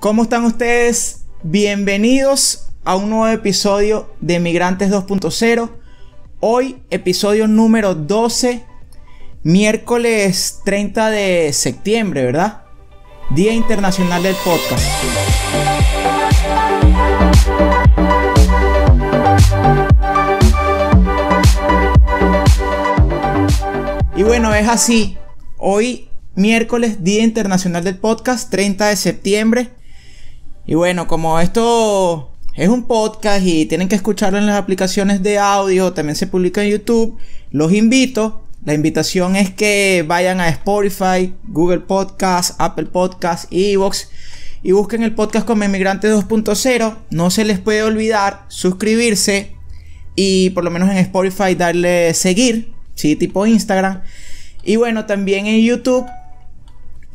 ¿Cómo están ustedes? Bienvenidos a un nuevo episodio de Migrantes 2.0. Hoy, episodio número 12, miércoles 30 de septiembre, ¿verdad? Día Internacional del Podcast. Y bueno, es así. Hoy, miércoles, Día Internacional del Podcast, 30 de septiembre. Y bueno, como esto es un podcast y tienen que escucharlo en las aplicaciones de audio, también se publica en YouTube, los invito. La invitación es que vayan a Spotify, Google Podcast, Apple Podcast, iVoox y busquen el podcast como Migrantes 2.0. No se les puede olvidar suscribirse y por lo menos en Spotify darle seguir, sí, tipo Instagram. Y bueno, también en YouTube,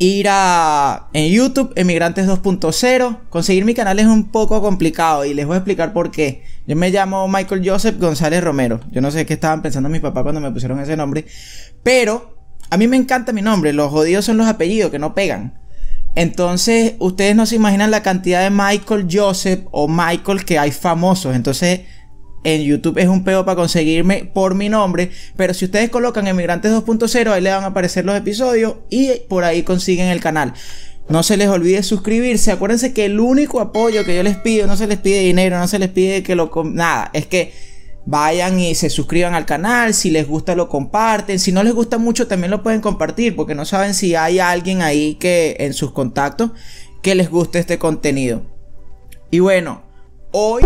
en YouTube, Migrantes 2.0. Conseguir mi canal es un poco complicado y les voy a explicar por qué. Yo me llamo Michael Joseph González Romero. Yo no sé qué estaban pensando mis papás cuando me pusieron ese nombre, pero a mí me encanta mi nombre. Los jodidos son los apellidos que no pegan. Entonces, ustedes no se imaginan la cantidad de Michael Joseph o Michael que hay famosos. Entonces, en YouTube es un peo para conseguirme por mi nombre. Pero si ustedes colocan Migrantes 2.0, ahí le van a aparecer los episodios y por ahí consiguen el canal. No se les olvide suscribirse. Acuérdense que el único apoyo que yo les pido, no se les pide dinero, no se les pide que nada, es que vayan y se suscriban al canal. Si les gusta, lo comparten. Si no les gusta mucho, también lo pueden compartir, porque no saben si hay alguien ahí que en sus contactos que les guste este contenido. Y bueno, hoy,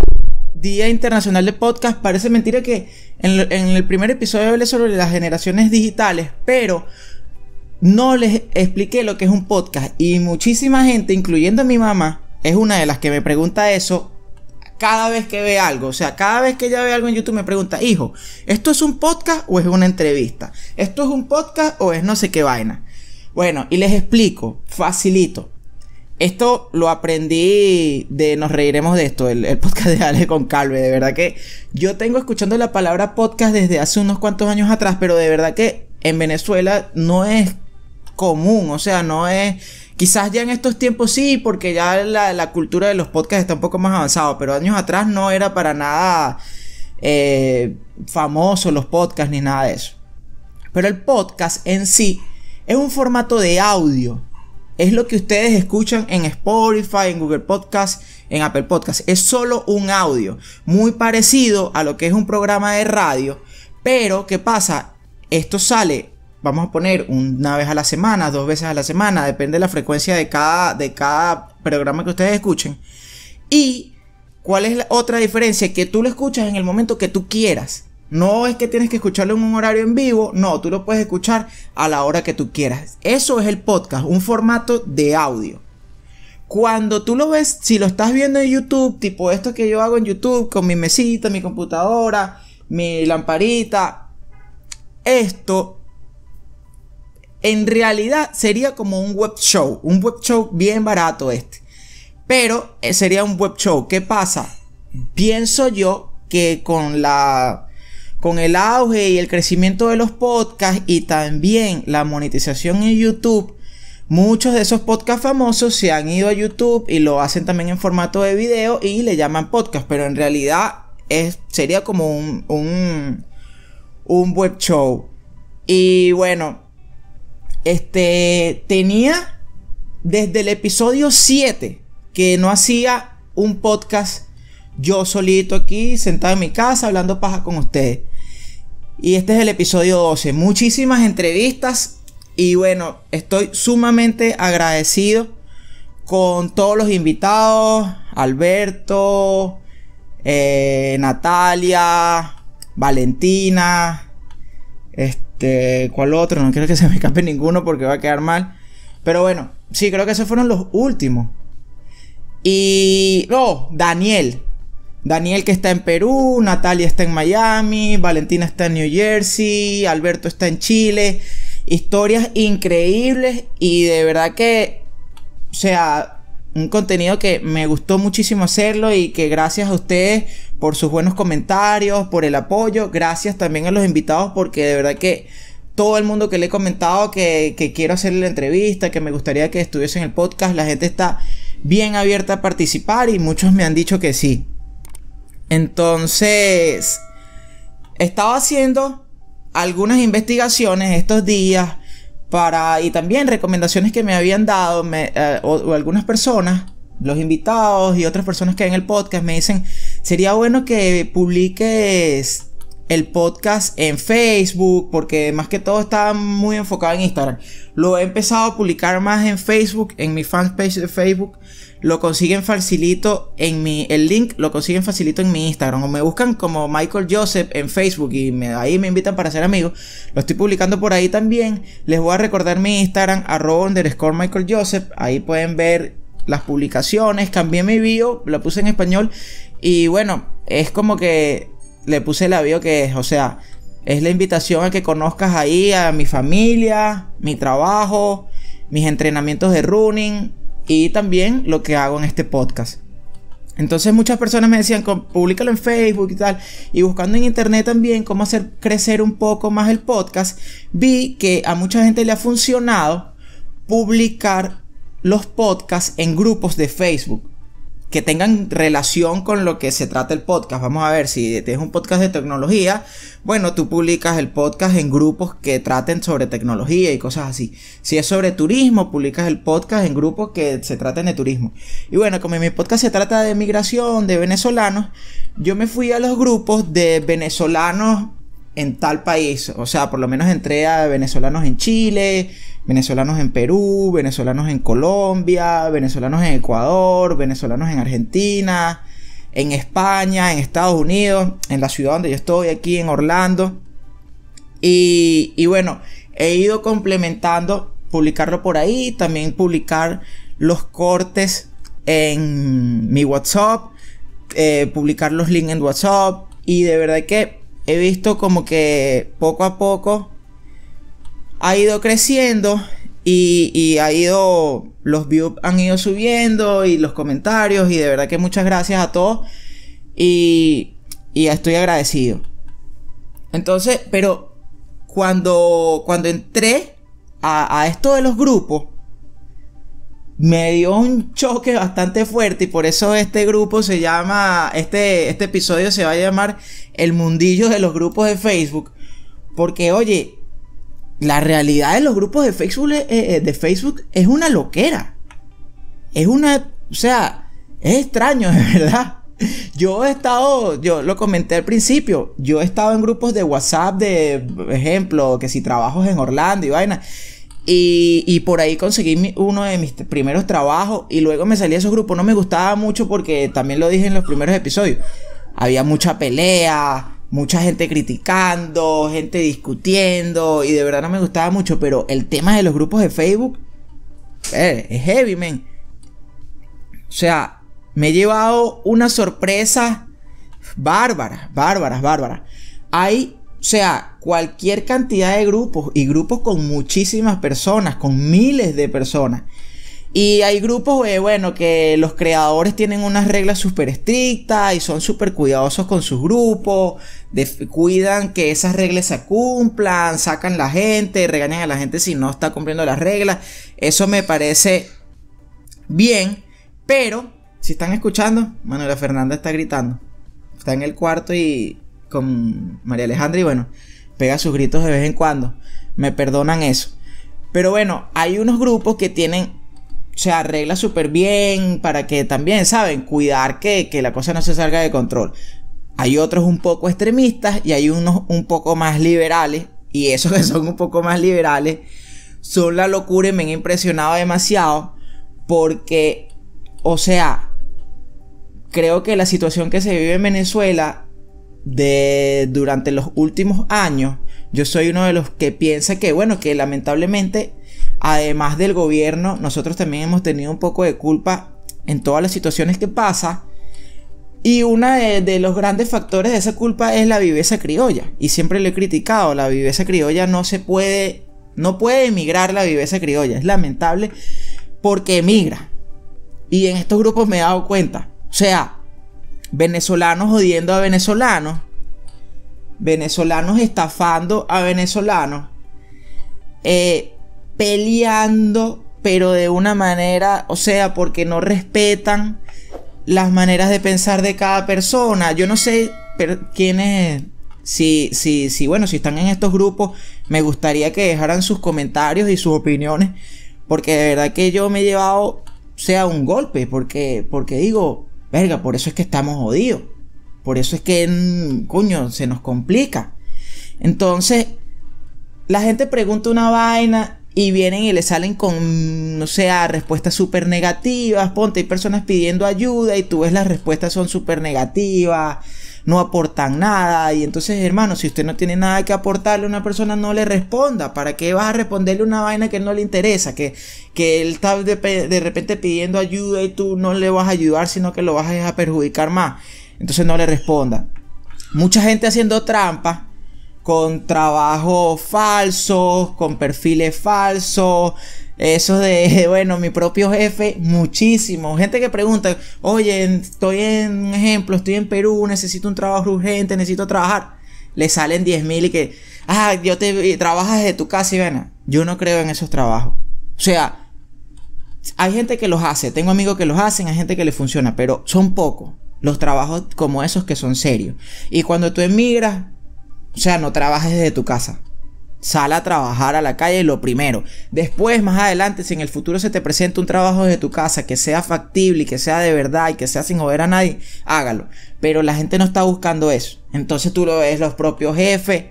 Día Internacional de Podcast. Parece mentira que en el primer episodio hablé sobre las generaciones digitales, pero no les expliqué lo que es un podcast. Y muchísima gente, incluyendo a mi mamá, es una de las que me pregunta eso cada vez que ve algo. O sea, cada vez que ella ve algo en YouTube me pregunta: hijo, ¿esto es un podcast o es una entrevista? ¿Esto es un podcast o es no sé qué vaina? Bueno, y les explico, facilito. Esto lo aprendí de Nos Reiremos de Esto, el podcast de Ale con Calve. De verdad que yo tengo escuchando la palabra podcast desde hace unos cuantos años atrás, pero de verdad que en Venezuela no es común. O sea, no es... Quizás ya en estos tiempos sí, porque ya la cultura de los podcasts está un poco más avanzada, pero años atrás no era para nada famoso los podcasts ni nada de eso. Pero el podcast en sí es un formato de audio. Es lo que ustedes escuchan en Spotify, en Google Podcast, en Apple Podcast. Es solo un audio, muy parecido a lo que es un programa de radio. Pero, ¿qué pasa? Esto sale, vamos a poner, una vez a la semana, 2 veces a la semana, depende de la frecuencia de cada programa que ustedes escuchen. Y, ¿cuál es la otra diferencia? Que tú lo escuchas en el momento que tú quieras. No es que tienes que escucharlo en un horario en vivo. No, tú lo puedes escuchar a la hora que tú quieras. Eso es el podcast, un formato de audio. Cuando tú lo ves, si lo estás viendo en YouTube, tipo esto que yo hago en YouTube, con mi mesita, mi computadora, mi lamparita, esto en realidad sería como un web show. Un web show bien barato este, pero sería un web show. ¿Qué pasa? Pienso yo que con el auge y el crecimiento de los podcasts y también la monetización en YouTube, muchos de esos podcasts famosos se han ido a YouTube y lo hacen también en formato de video y le llaman podcast, pero en realidad sería como un web show. Y bueno, tenía desde el episodio 7 que no hacía un podcast yo solito aquí sentado en mi casa hablando paja con ustedes. Y este es el episodio 12. Muchísimas entrevistas. Y bueno, estoy sumamente agradecido con todos los invitados. Alberto, Natalia, Valentina. ¿Cuál otro? No quiero que se me escape ninguno porque va a quedar mal. Pero bueno, sí, creo que esos fueron los últimos. Y... Daniel, que está en Perú, Natalia está en Miami, Valentina está en New Jersey, Alberto está en Chile. Historias increíbles y de verdad que, o sea, un contenido que me gustó muchísimo hacerlo y que gracias a ustedes por sus buenos comentarios, por el apoyo. Gracias también a los invitados porque de verdad que todo el mundo que le he comentado que quiero hacerle la entrevista, que me gustaría que estuviese en el podcast, la gente está bien abierta a participar y muchos me han dicho que sí. Entonces, estaba haciendo algunas investigaciones estos días y también recomendaciones que me habían dado o algunas personas, los invitados y otras personas que ven el podcast me dicen, sería bueno que publiques el podcast en Facebook, porque más que todo está muy enfocado en Instagram. Lo he empezado a publicar más en Facebook, en mi fanpage de Facebook. Lo consiguen facilito el link lo consiguen facilito en mi Instagram, o me buscan como Michael Joseph en Facebook y ahí me invitan para ser amigos. Lo estoy publicando por ahí también. Les voy a recordar mi Instagram, @Michael Joseph. Ahí pueden ver las publicaciones. Cambié mi bio, la puse en español y bueno, es como que le puse la bio que es, o sea, es la invitación a que conozcas ahí a mi familia, mi trabajo, mis entrenamientos de running y también lo que hago en este podcast. Entonces muchas personas me decían, públicalo en Facebook y tal. Y buscando en internet también cómo hacer crecer un poco más el podcast, vi que a mucha gente le ha funcionado publicar los podcasts en grupos de Facebook que tengan relación con lo que se trata el podcast. Vamos a ver, si tienes un podcast de tecnología, bueno, tú publicas el podcast en grupos que traten sobre tecnología y cosas así. Si es sobre turismo, publicas el podcast en grupos que se traten de turismo. Y bueno, como mi podcast se trata de migración, de venezolanos, yo me fui a los grupos de venezolanos en tal país. O sea, por lo menos entré a venezolanos en Chile, venezolanos en Perú, venezolanos en Colombia, venezolanos en Ecuador, venezolanos en Argentina, en España, en Estados Unidos, en la ciudad donde yo estoy, aquí en Orlando. Y bueno, he ido complementando, publicarlo por ahí, también publicar los cortes en mi WhatsApp, publicar los links en WhatsApp. Y de verdad que he visto como que poco a poco ha ido creciendo y los views han ido subiendo y los comentarios, y de verdad que muchas gracias a todos y estoy agradecido. Entonces, pero cuando entré a esto de los grupos, me dio un choque bastante fuerte, y por eso este grupo se llama, este episodio se va a llamar El Mundillo de los Grupos de Facebook. Porque oye, la realidad de los grupos de Facebook es una loquera. O sea, es extraño, de verdad. Yo lo comenté al principio, yo he estado en grupos de WhatsApp, de ejemplo, que si trabajos en Orlando y vaina. Y por ahí conseguí uno de mis primeros trabajos, y luego me salí de esos grupos. No me gustaba mucho porque, también lo dije en los primeros episodios, había mucha pelea, mucha gente criticando, gente discutiendo, y de verdad no me gustaba mucho. Pero el tema de los grupos de Facebook es heavy, man. O sea, me he llevado una sorpresa bárbaras. Hay, o sea, cualquier cantidad de grupos, y grupos con muchísimas personas, con miles de personas. Y hay grupos, bueno, que los creadores tienen unas reglas súper estrictas y son súper cuidadosos con sus grupos, cuidan que esas reglas se cumplan, sacan la gente, regañan a la gente si no está cumpliendo las reglas. Eso me parece bien, pero si están escuchando, Manuela Fernanda está gritando, está en el cuarto y con María Alejandra, y bueno, pega sus gritos de vez en cuando. Me perdonan eso. Pero bueno, hay unos grupos que tienen, o sea, reglas súper bien para que también, ¿saben?, cuidar que la cosa no se salga de control. Hay otros un poco extremistas y hay unos un poco más liberales. Y esos que son un poco más liberales son la locura, y me han impresionado demasiado. Porque, o sea, creo que la situación que se vive en Venezuela durante los últimos años, yo soy uno de los que piensa que, bueno, que lamentablemente, además del gobierno, nosotros también hemos tenido un poco de culpa en todas las situaciones que pasa. Y uno de los grandes factores de esa culpa es la viveza criolla. Y siempre lo he criticado, la viveza criolla no puede emigrar. La viveza criolla es lamentable porque emigra. Y en estos grupos me he dado cuenta, o sea, venezolanos odiando a venezolanos, venezolanos estafando a venezolanos, peleando pero de una manera, o sea, porque no respetan las maneras de pensar de cada persona. Yo no sé quiénes, bueno, si están en estos grupos, me gustaría que dejaran sus comentarios y sus opiniones, porque de verdad que yo me he llevado, o sea, un golpe, porque digo, verga, por eso es que estamos jodidos, por eso es que, coño, se nos complica. Entonces, la gente pregunta una vaina y vienen y le salen con, no sé, respuestas súper negativas. Ponte, hay personas pidiendo ayuda y tú ves las respuestas son súper negativas, no aportan nada. Y entonces, hermano, si usted no tiene nada que aportarle a una persona, no le responda. ¿Para qué vas a responderle una vaina que no le interesa? Que él está de repente pidiendo ayuda y tú no le vas a ayudar, sino que lo vas a perjudicar más. Entonces no le responda. Mucha gente haciendo trampa, con trabajos falsos, con perfiles falsos, eso de, bueno, mi propio jefe, muchísimo. Gente que pregunta, oye, estoy en Perú, necesito un trabajo urgente, necesito trabajar. Le salen 10,000 y que, trabajas desde tu casa y ven. Yo no creo en esos trabajos. O sea, hay gente que los hace, tengo amigos que los hacen, hay gente que les funciona, pero son pocos los trabajos como esos que son serios. Y cuando tú emigras, o sea, no trabajes desde tu casa. Sal a trabajar a la calle, lo primero. Después, más adelante, si en el futuro se te presenta un trabajo desde tu casa que sea factible y que sea de verdad y que sea sin joder a nadie, hágalo. Pero la gente no está buscando eso. Entonces tú lo ves, los propios jefes.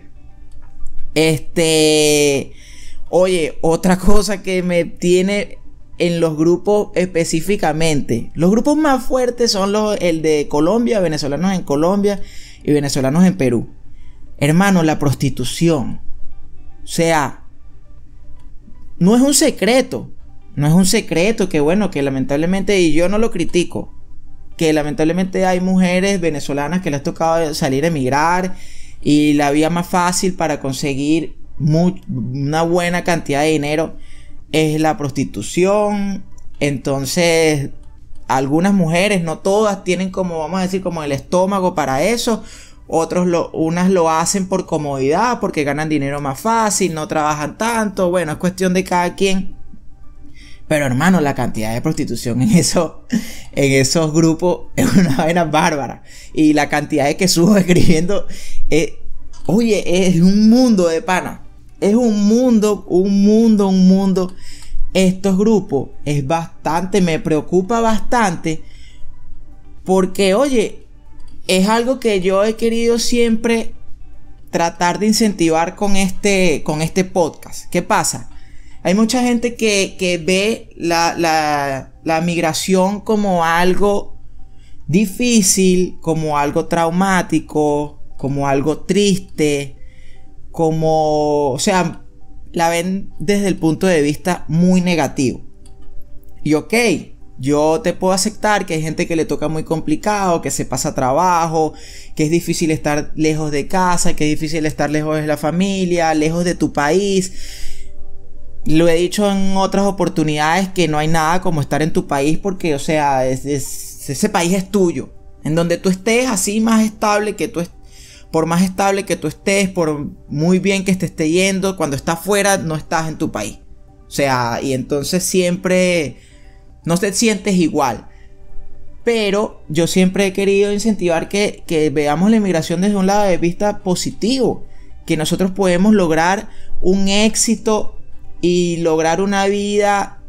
Oye, otra cosa que me tiene en los grupos específicamente. Los grupos más fuertes son el de Colombia, venezolanos en Colombia y venezolanos en Perú. Hermano, la prostitución. O sea, no es un secreto. No es un secreto que, bueno, que lamentablemente, y yo no lo critico, que lamentablemente hay mujeres venezolanas que les ha tocado salir a emigrar y la vía más fácil para conseguir una buena cantidad de dinero es la prostitución. Entonces, algunas mujeres, no todas, tienen como, vamos a decir, como el estómago para eso. Unas lo hacen por comodidad, porque ganan dinero más fácil, no trabajan tanto. Bueno, es cuestión de cada quien. Pero hermano, la cantidad de prostitución en esos grupos es una vaina bárbara. Y la cantidad de que subo escribiendo, oye, es un mundo de pana. Es un mundo. Estos grupos es bastante, me preocupa bastante. Porque, oye, es algo que yo he querido siempre tratar de incentivar con este podcast. ¿Qué pasa? Hay mucha gente que ve la migración como algo difícil, como algo traumático, como algo triste, o sea, la ven desde el punto de vista muy negativo. Y ok, yo te puedo aceptar que hay gente que le toca muy complicado, que se pasa trabajo, que es difícil estar lejos de casa, que es difícil estar lejos de la familia, lejos de tu país. Lo he dicho en otras oportunidades que no hay nada como estar en tu país porque, o sea, ese país es tuyo. En donde tú estés así más estable que tú por más estable que tú estés, por muy bien que te esté yendo, cuando estás fuera no estás en tu país. O sea, y entonces siempre no te sientes igual. Pero yo siempre he querido incentivar que veamos la inmigración desde un lado de vista positivo. Que nosotros podemos lograr un éxito y lograr una vida,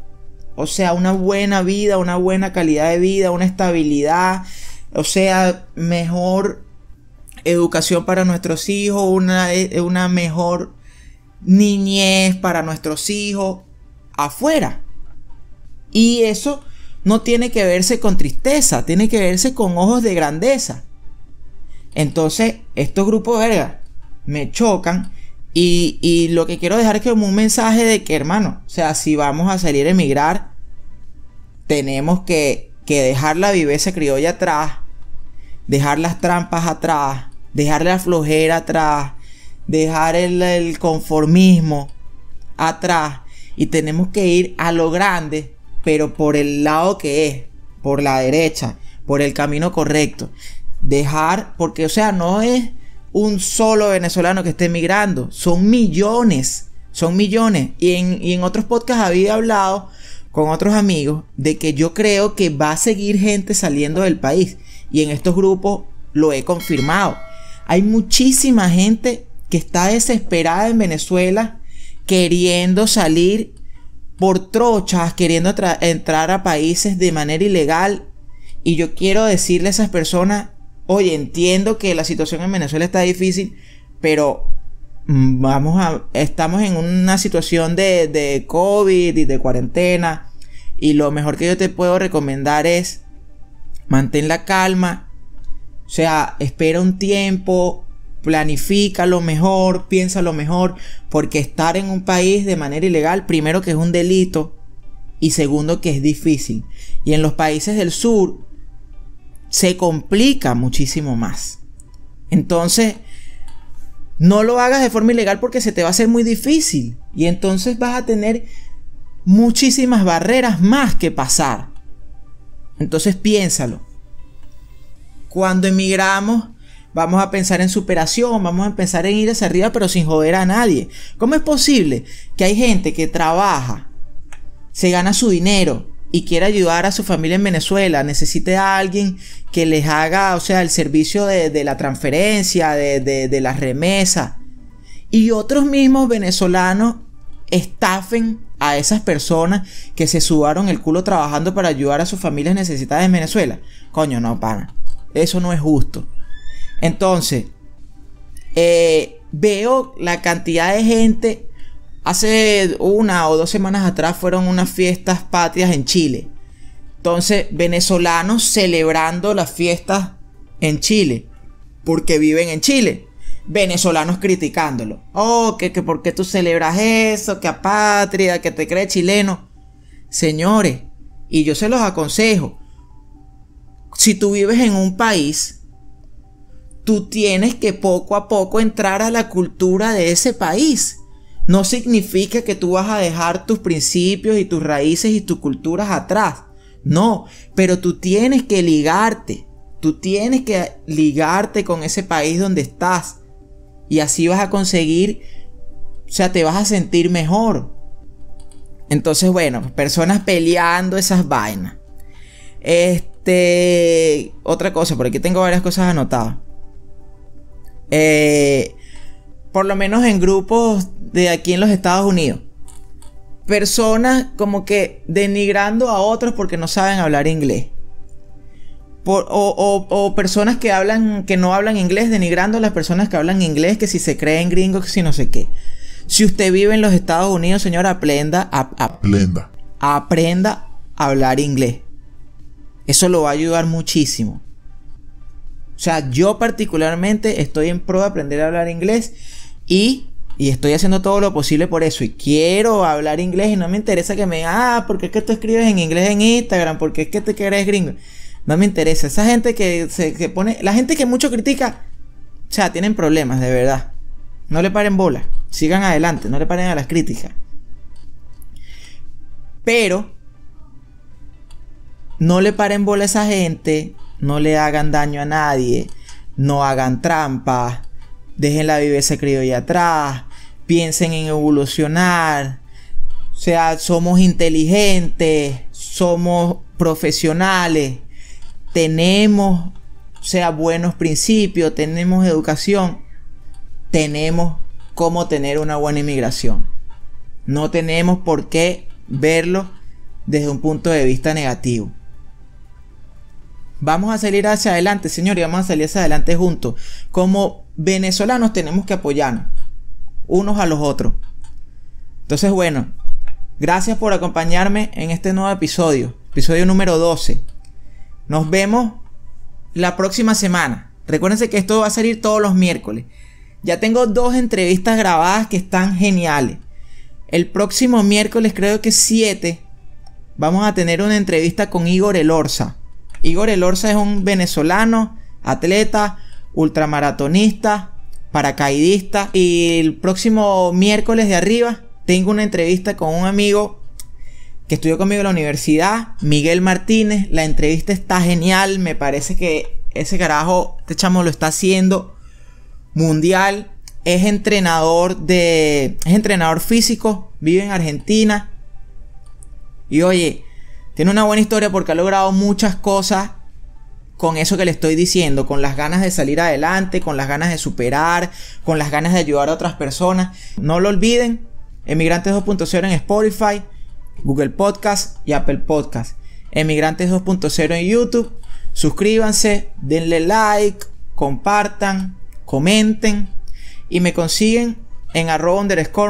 o sea, una buena vida, una buena calidad de vida, una estabilidad, o sea, mejor educación para nuestros hijos, una mejor niñez para nuestros hijos afuera. Y eso no tiene que verse con tristeza, tiene que verse con ojos de grandeza. Entonces, estos grupos, verga, me chocan. Y lo que quiero dejar es como un mensaje de que, hermano, o sea, si vamos a salir a emigrar, tenemos que dejar la viveza criolla atrás, dejar las trampas atrás, dejar la flojera atrás, dejar el conformismo atrás, y tenemos que ir a lo grande, pero por el lado que es, por la derecha, por el camino correcto. Dejar, porque, o sea, no es un solo venezolano que esté emigrando, son millones. Y en otros podcasts había hablado con otros amigos de que yo creo que va a seguir gente saliendo del país. Y en estos grupos lo he confirmado. Hay muchísima gente que está desesperada en Venezuela queriendo salir por trochas, queriendo entrar a países de manera ilegal. Y yo quiero decirle a esas personas, oye, entiendo que la situación en Venezuela está difícil, pero estamos en una situación de COVID y de cuarentena, y lo mejor que yo te puedo recomendar es mantén la calma, o sea, espera un tiempo, planifica lo mejor, piensa lo mejor, porque estar en un país de manera ilegal, primero que es un delito y segundo que es difícil, y en los países del sur se complica muchísimo más. Entonces no lo hagas de forma ilegal porque se te va a hacer muy difícil y entonces vas a tener muchísimas barreras más que pasar. Entonces piénsalo. Cuando emigramos vamos a pensar en superación, vamos a pensar en ir hacia arriba, pero sin joder a nadie. ¿Cómo es posible que hay gente que trabaja, se gana su dinero y quiere ayudar a su familia en Venezuela, necesite a alguien que les haga, o sea, el servicio de la transferencia, de las remesas, y otros mismos venezolanos estafen a esas personas que se sudaron el culo trabajando para ayudar a sus familias necesitadas en Venezuela? Coño, no, pana, eso no es justo. Entonces veo la cantidad de gente. Hace 1 o 2 semanas atrás fueron unas fiestas patrias en Chile. Entonces, venezolanos celebrando las fiestas en Chile porque viven en Chile. Venezolanos criticándolo. Oh, que por qué tú celebras eso, que apatria, que te crees chileno. Señores, y yo se los aconsejo, si tú vives en un país, tú tienes que poco a poco entrar a la cultura de ese país. No significa que tú vas a dejar tus principios y tus raíces y tus culturas atrás. No, pero tú tienes que ligarte. Tú tienes que ligarte con ese país donde estás. Y así vas a conseguir, o sea, te vas a sentir mejor. Entonces, bueno, personas peleando esas vainas. Otra cosa, por aquí tengo varias cosas anotadas. Por lo menos en grupos de aquí en los Estados Unidos, personas como que denigrando a otros porque no saben hablar inglés, o personas que no hablan inglés, denigrando a las personas que hablan inglés, que si se creen gringos, que si no sé qué. Si usted vive en los Estados Unidos, señor, aprenda a hablar inglés. Eso lo va a ayudar muchísimo. O sea, yo particularmente estoy en pro de aprender a hablar inglés y estoy haciendo todo lo posible por eso. Y quiero hablar inglés y no me interesa que me digan, ¿por qué es que tú escribes en inglés en Instagram? ¿Por qué es que te quieres gringo? No me interesa. Esa gente que se pone, la gente que mucho critica, o sea, tienen problemas, de verdad. No le paren bola. Sigan adelante, no le paren a las críticas. Pero no le paren bola a esa gente. No le hagan daño a nadie, no hagan trampas, dejen la viveza criolla atrás, piensen en evolucionar, o sea, somos inteligentes, somos profesionales, tenemos, o sea, buenos principios, tenemos educación, tenemos cómo tener una buena inmigración. No tenemos por qué verlo desde un punto de vista negativo. Vamos a salir hacia adelante, señor, y vamos a salir hacia adelante juntos. Como venezolanos tenemos que apoyarnos unos a los otros. Entonces, bueno, gracias por acompañarme en este nuevo episodio número 12. Nos vemos la próxima semana. Recuérdense que esto va a salir todos los miércoles. Ya tengo 2 entrevistas grabadas que están geniales. El próximo miércoles, creo que 7, vamos a tener una entrevista con Igor Elorza. Igor Elorza es un venezolano, atleta, ultramaratonista, paracaidista. Y el próximo miércoles de arriba tengo una entrevista con un amigo que estudió conmigo en la universidad, Miguel Martínez. La entrevista está genial, me parece que ese carajo, este chamo lo está haciendo mundial. Es entrenador físico, vive en Argentina. Y oye, tiene una buena historia porque ha logrado muchas cosas con eso que le estoy diciendo, con las ganas de salir adelante, con las ganas de superar, con las ganas de ayudar a otras personas. No lo olviden, Emigrantes 2.0 en Spotify, Google Podcast y Apple Podcast. Emigrantes 2.0 en YouTube. Suscríbanse, denle like, compartan, comenten y me consiguen en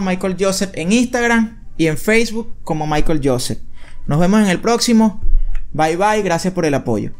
@Michael Joseph en Instagram y en Facebook como Michael Joseph. Nos vemos en el próximo. Bye bye, gracias por el apoyo.